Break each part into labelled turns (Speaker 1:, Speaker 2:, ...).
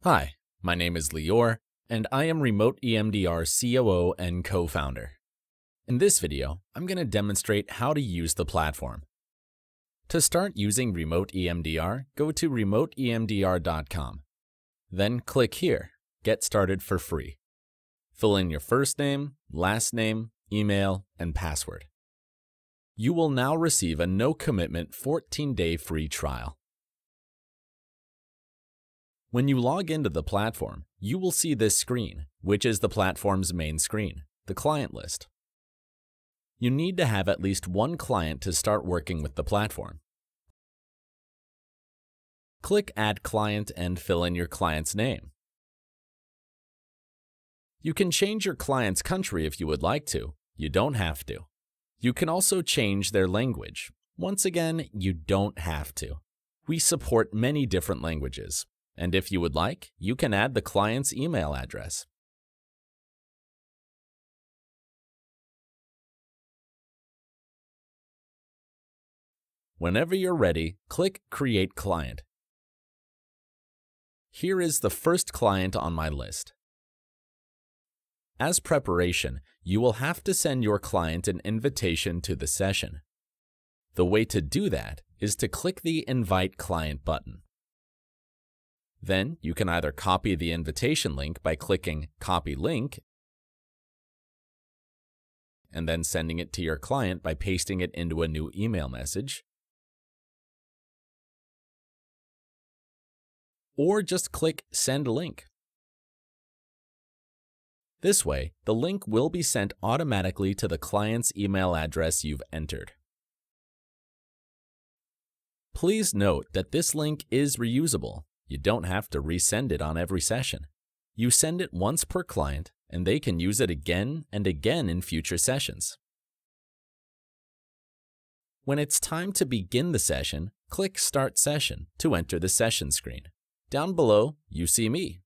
Speaker 1: Hi, my name is Lior, and I am remotEMDR's COO and co-founder. In this video, I'm going to demonstrate how to use the platform. To start using remotEMDR, go to remotEMDR.com. Then click here, Get Started for free. Fill in your first name, last name, email, and password. You will now receive a no-commitment 14-day free trial. When you log into the platform, you will see this screen, which is the platform's main screen, the client list. You need to have at least one client to start working with the platform. Click Add Client and fill in your client's name. You can change your client's country if you would like to. You don't have to. You can also change their language. Once again, you don't have to. We support many different languages. And if you would like, you can add the client's email address. Whenever you're ready, click Create Client. Here is the first client on my list. As preparation, you will have to send your client an invitation to the session. The way to do that is to click the Invite Client button. Then you can either copy the invitation link by clicking Copy Link and then sending it to your client by pasting it into a new email message, or just click Send Link. This way, the link will be sent automatically to the client's email address you've entered. Please note that this link is reusable. You don't have to resend it on every session. You send it once per client, and they can use it again and again in future sessions. When it's time to begin the session, click Start Session to enter the session screen. Down below, you see me.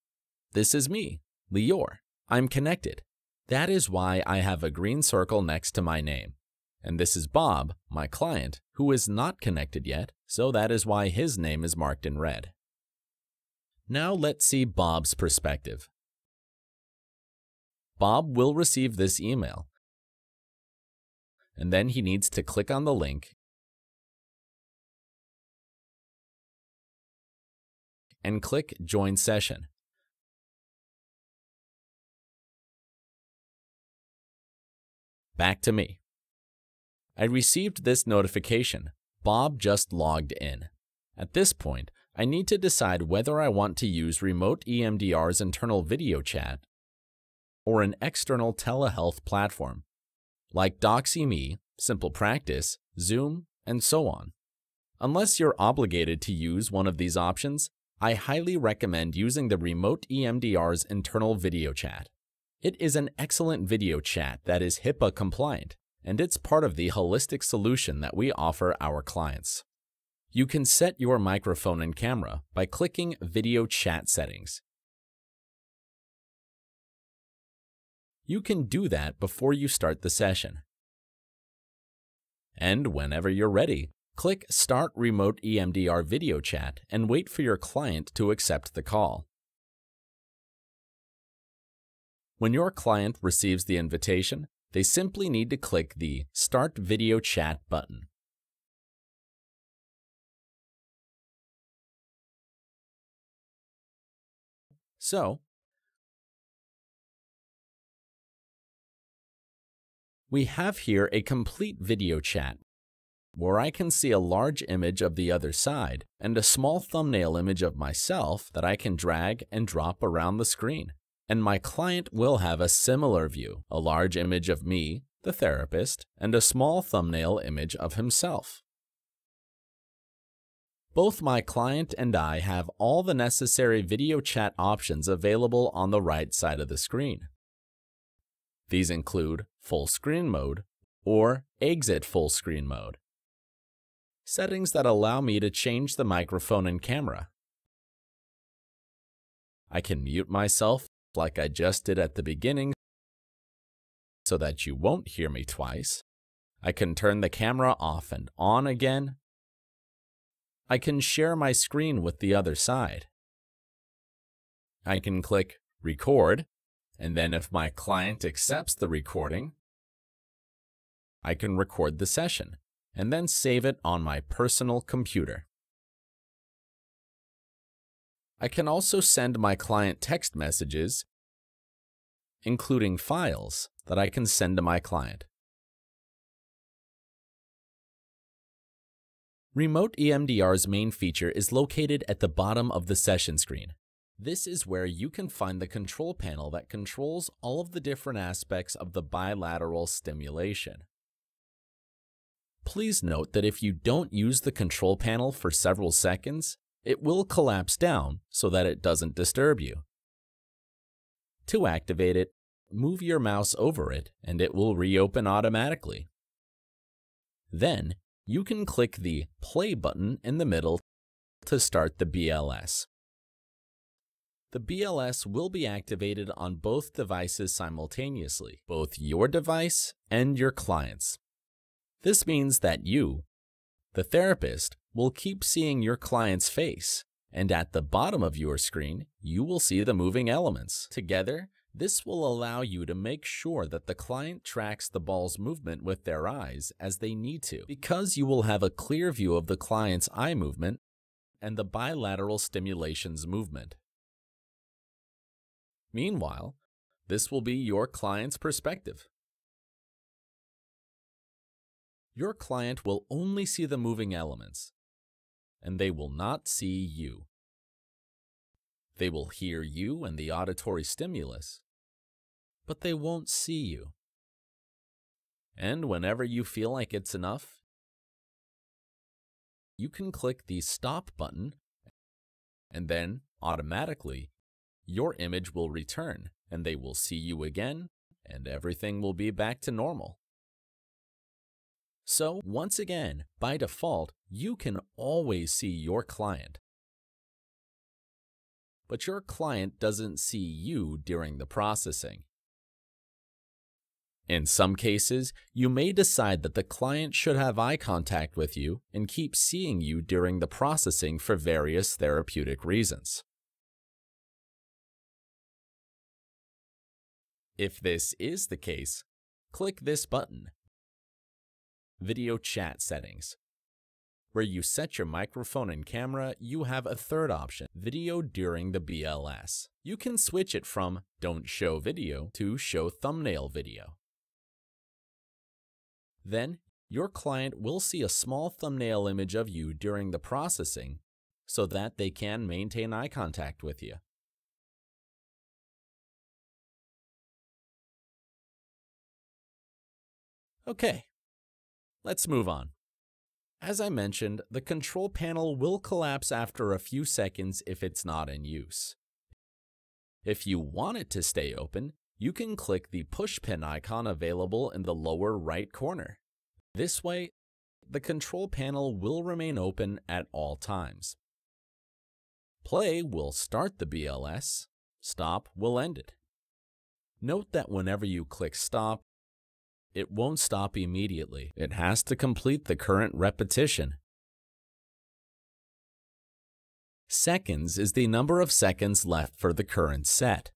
Speaker 1: This is me, Lior. I'm connected. That is why I have a green circle next to my name. And this is Bob, my client, who is not connected yet, so that is why his name is marked in red. Now let's see Bob's perspective. Bob will receive this email, and then he needs to click on the link and click Join Session. Back to me. I received this notification. Bob just logged in. At this point, I need to decide whether I want to use remotEMDR's internal video chat or an external telehealth platform like DoxyMe, Simple Practice, Zoom, and so on. Unless you're obligated to use one of these options, I highly recommend using the remotEMDR's internal video chat. It is an excellent video chat that is HIPAA compliant, and it's part of the holistic solution that we offer our clients. You can set your microphone and camera by clicking Video Chat Settings. You can do that before you start the session. And whenever you're ready, click Start remotEMDR Video Chat and wait for your client to accept the call. When your client receives the invitation, they simply need to click the Start Video Chat button. So, we have here a complete video chat where I can see a large image of the other side and a small thumbnail image of myself that I can drag and drop around the screen. And my client will have a similar view, a large image of me, the therapist, and a small thumbnail image of himself. Both my client and I have all the necessary video chat options available on the right side of the screen. These include full screen mode or exit full screen mode, settings that allow me to change the microphone and camera. I can mute myself like I just did at the beginning so that you won't hear me twice. I can turn the camera off and on again. I can share my screen with the other side. I can click Record, and then if my client accepts the recording, I can record the session and then save it on my personal computer. I can also send my client text messages, including files that I can send to my client. remotEMDR's main feature is located at the bottom of the session screen. This is where you can find the control panel that controls all of the different aspects of the bilateral stimulation. Please note that if you don't use the control panel for several seconds, it will collapse down so that it doesn't disturb you. To activate it, move your mouse over it and it will reopen automatically. Then, you can click the play button in the middle to start the BLS. The BLS will be activated on both devices simultaneously, both your device and your client's. This means that you, the therapist, will keep seeing your client's face, and at the bottom of your screen, you will see the moving elements. Together, this will allow you to make sure that the client tracks the ball's movement with their eyes as they need to, because you will have a clear view of the client's eye movement and the bilateral stimulation's movement. Meanwhile, this will be your client's perspective. Your client will only see the moving elements, and they will not see you. They will hear you and the auditory stimulus, but they won't see you. And whenever you feel like it's enough, you can click the Stop button, and then automatically your image will return, and they will see you again, and everything will be back to normal. So, once again, by default, you can always see your client. But your client doesn't see you during the processing. In some cases, you may decide that the client should have eye contact with you and keep seeing you during the processing for various therapeutic reasons. If this is the case, click this button, Video Chat Settings. Where you set your microphone and camera, you have a third option, Video During the BLS. You can switch it from Don't Show Video to Show Thumbnail Video. Then, your client will see a small thumbnail image of you during the processing so that they can maintain eye contact with you. Okay, let's move on. As I mentioned, the control panel will collapse after a few seconds if it's not in use. If you want it to stay open, you can click the pushpin icon available in the lower right corner. This way, the control panel will remain open at all times. Play will start the BLS, stop will end it. Note that whenever you click stop, it won't stop immediately. It has to complete the current repetition. Seconds is the number of seconds left for the current set.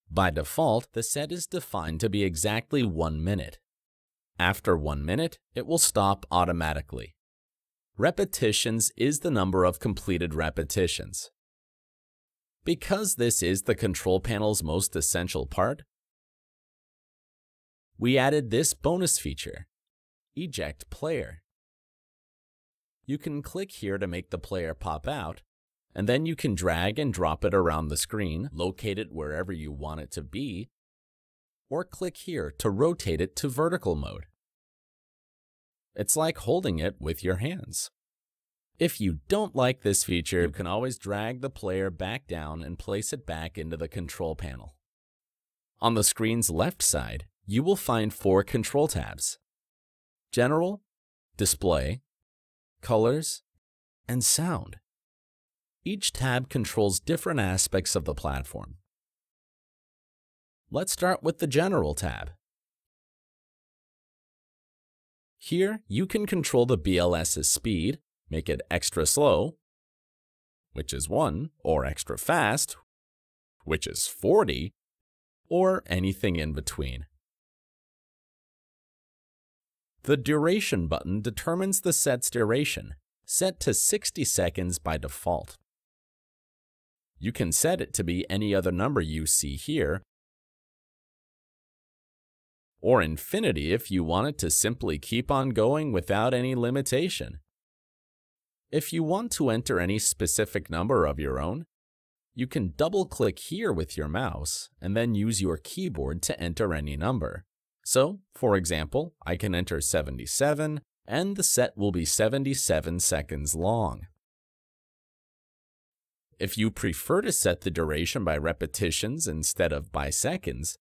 Speaker 1: By default, the set is defined to be exactly 1 minute. After 1 minute, it will stop automatically. Repetitions is the number of completed repetitions. Because this is the control panel's most essential part, we added this bonus feature, Eject Player. You can click here to make the player pop out, and then you can drag and drop it around the screen, locate it wherever you want it to be, or click here to rotate it to vertical mode. It's like holding it with your hands. If you don't like this feature, you can always drag the player back down and place it back into the control panel. On the screen's left side, you will find 4 control tabs: General, Display, Colors, and Sound. Each tab controls different aspects of the platform. Let's start with the General tab. Here, you can control the BLS's speed, make it extra slow, which is 1, or extra fast, which is 40, or anything in between. The Duration button determines the set's duration, set to 60 seconds by default. You can set it to be any other number you see here, or infinity if you want it to simply keep on going without any limitation. If you want to enter any specific number of your own, you can double-click here with your mouse and then use your keyboard to enter any number. So, for example, I can enter 77, and the set will be 77 seconds long. If you prefer to set the duration by repetitions instead of by seconds,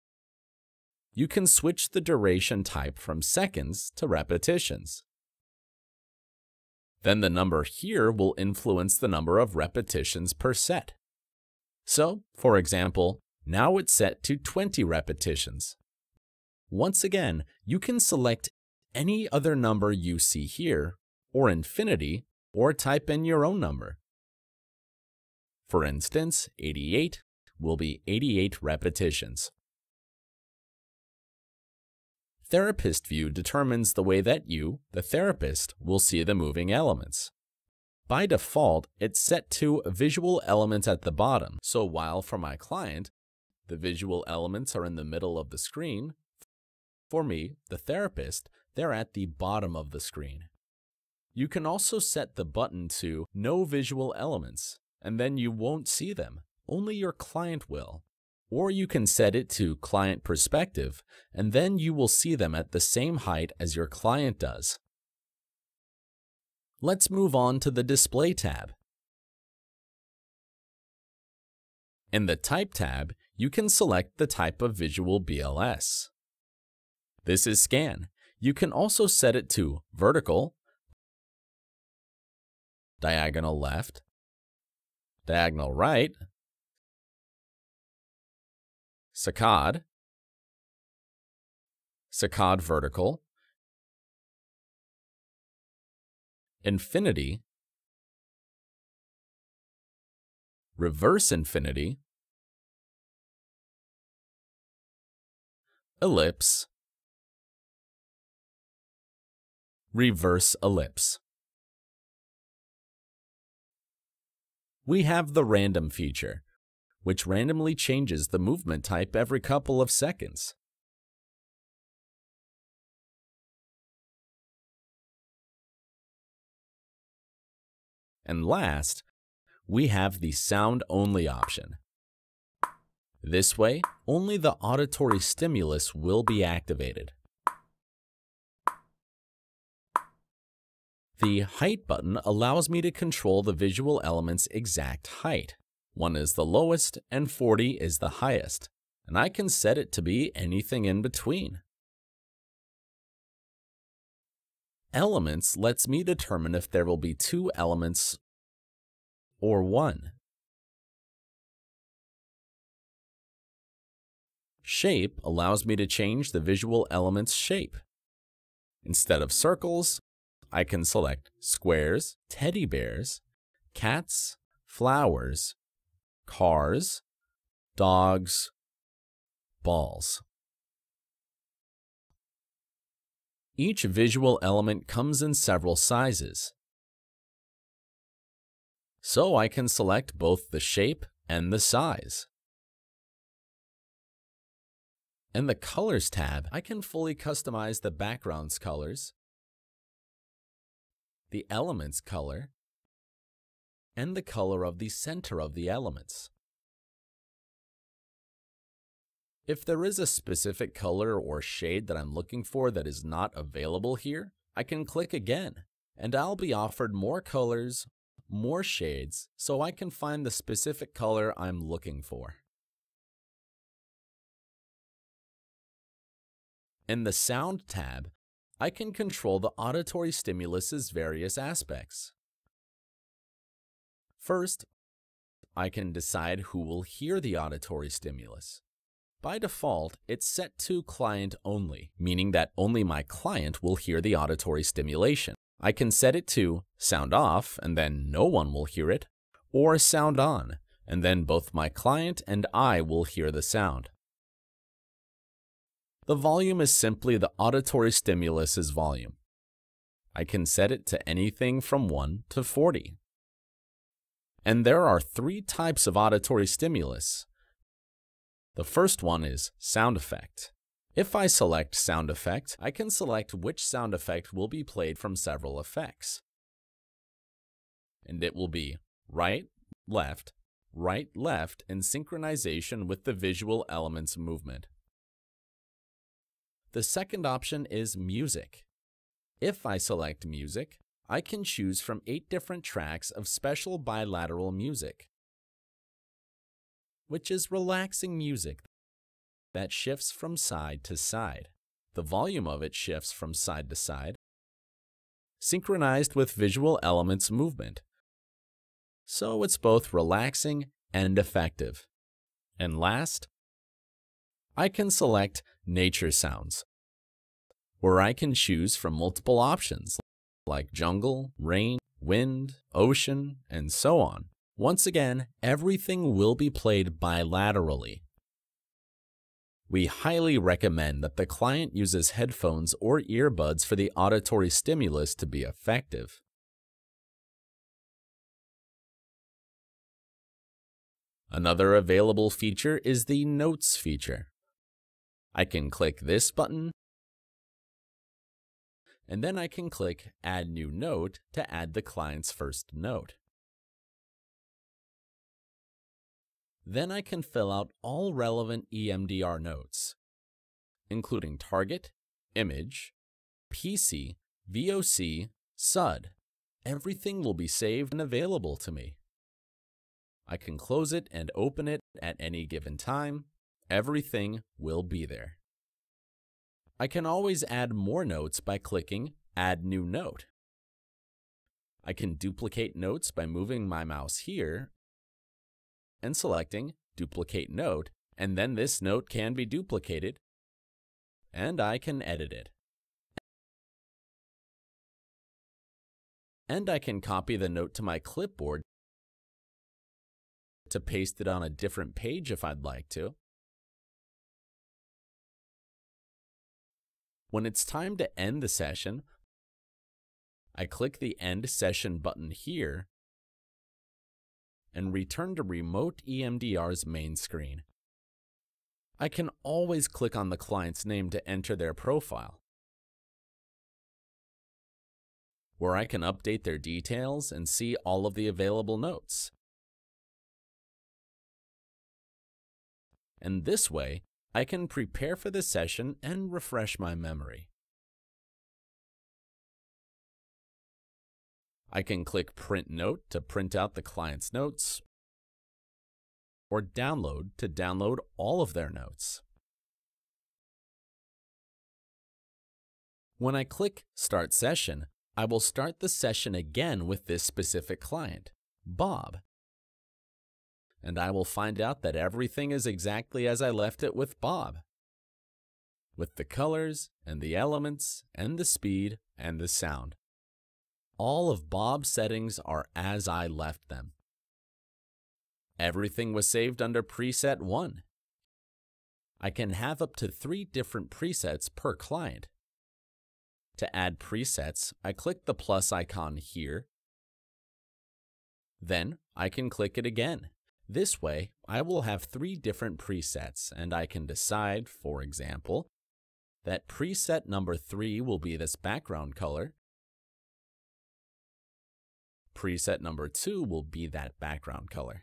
Speaker 1: you can switch the duration type from seconds to repetitions. Then the number here will influence the number of repetitions per set. So, for example, now it's set to 20 repetitions. Once again, you can select any other number you see here, or infinity, or type in your own number. For instance, 88 will be 88 repetitions. Therapist View determines the way that you, the therapist, will see the moving elements. By default, it's set to visual elements at the bottom, so while for my client, the visual elements are in the middle of the screen, for me, the therapist, they're at the bottom of the screen. You can also set the button to No Visual Elements, and then you won't see them, only your client will. Or you can set it to Client Perspective, and then you will see them at the same height as your client does. Let's move on to the Display tab. In the Type tab, you can select the type of visual BLS. This is Scan. You can also set it to Vertical, Diagonal Left, Diagonal Right, Saccade, Saccade Vertical, Infinity, Reverse Infinity, Ellipse, Reverse Ellipse. We have the Random feature, which randomly changes the movement type every couple of seconds. And last, we have the Sound Only option. This way, only the auditory stimulus will be activated. The Height button allows me to control the visual element's exact height. 1 is the lowest and 40 is the highest, and I can set it to be anything in between. Elements lets me determine if there will be 2 elements or 1. Shape allows me to change the visual element's shape. Instead of circles, I can select squares, teddy bears, cats, flowers, cars, dogs, balls. Each visual element comes in several sizes, so I can select both the shape and the size. In the Colors tab, I can fully customize the background's colors, the element's color, and the color of the center of the elements. If there is a specific color or shade that I'm looking for that is not available here, I can click again, and I'll be offered more colors, more shades, so I can find the specific color I'm looking for. In the Sound tab, I can control the auditory stimulus's various aspects. First, I can decide who will hear the auditory stimulus. By default, it's set to Client Only, meaning that only my client will hear the auditory stimulation. I can set it to Sound Off, and then no one will hear it, or Sound On, and then both my client and I will hear the sound. The volume is simply the auditory stimulus's volume. I can set it to anything from 1 to 40. And there are 3 types of auditory stimulus. The first one is sound effect. If I select sound effect, I can select which sound effect will be played from several effects. And it will be right, left in synchronization with the visual element's movement. The second option is music. If I select music, I can choose from 8 different tracks of special bilateral music, which is relaxing music that shifts from side to side. The volume of it shifts from side to side, synchronized with visual elements movement. So it's both relaxing and effective. And last, I can select nature sounds, where I can choose from multiple options like jungle, rain, wind, ocean, and so on. Once again, everything will be played bilaterally. We highly recommend that the client uses headphones or earbuds for the auditory stimulus to be effective. Another available feature is the Notes feature. I can click this button, and then I can click Add New Note to add the client's first note. Then I can fill out all relevant EMDR notes, including target, image, PC, VOC, SUD. Everything will be saved and available to me. I can close it and open it at any given time. Everything will be there. I can always add more notes by clicking Add New Note. I can duplicate notes by moving my mouse here and selecting Duplicate Note, and then this note can be duplicated, and I can edit it. And I can copy the note to my clipboard to paste it on a different page if I'd like to. When it's time to end the session, I click the End Session button here and return to remotEMDR's main screen. I can always click on the client's name to enter their profile, where I can update their details and see all of the available notes. And this way, I can prepare for the session and refresh my memory. I can click Print Note to print out the client's notes, or Download to download all of their notes. When I click Start Session, I will start the session again with this specific client, Bob. And I will find out that everything is exactly as I left it with Bob, with the colors and the elements and the speed and the sound. All of Bob's settings are as I left them. Everything was saved under preset 1. I can have up to 3 different presets per client. To add presets, I click the plus icon here. Then I can click it again. This way, I will have 3 different presets, and I can decide, for example, that preset number 3 will be this background color. Preset number 2 will be that background color.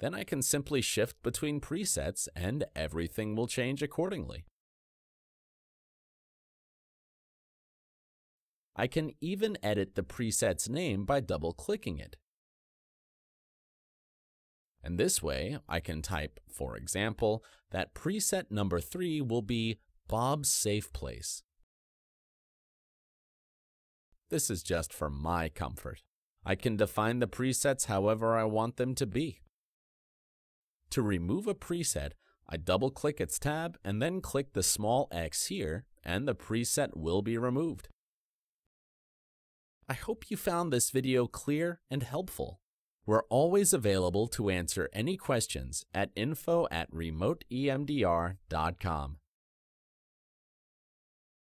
Speaker 1: Then I can simply shift between presets and everything will change accordingly. I can even edit the preset's name by double-clicking it. And this way, I can type, for example, that preset number 3 will be Bob's Safe Place. This is just for my comfort. I can define the presets however I want them to be. To remove a preset, I double-click its tab and then click the small X here, and the preset will be removed. I hope you found this video clear and helpful. We're always available to answer any questions at info@remotEMDR.com.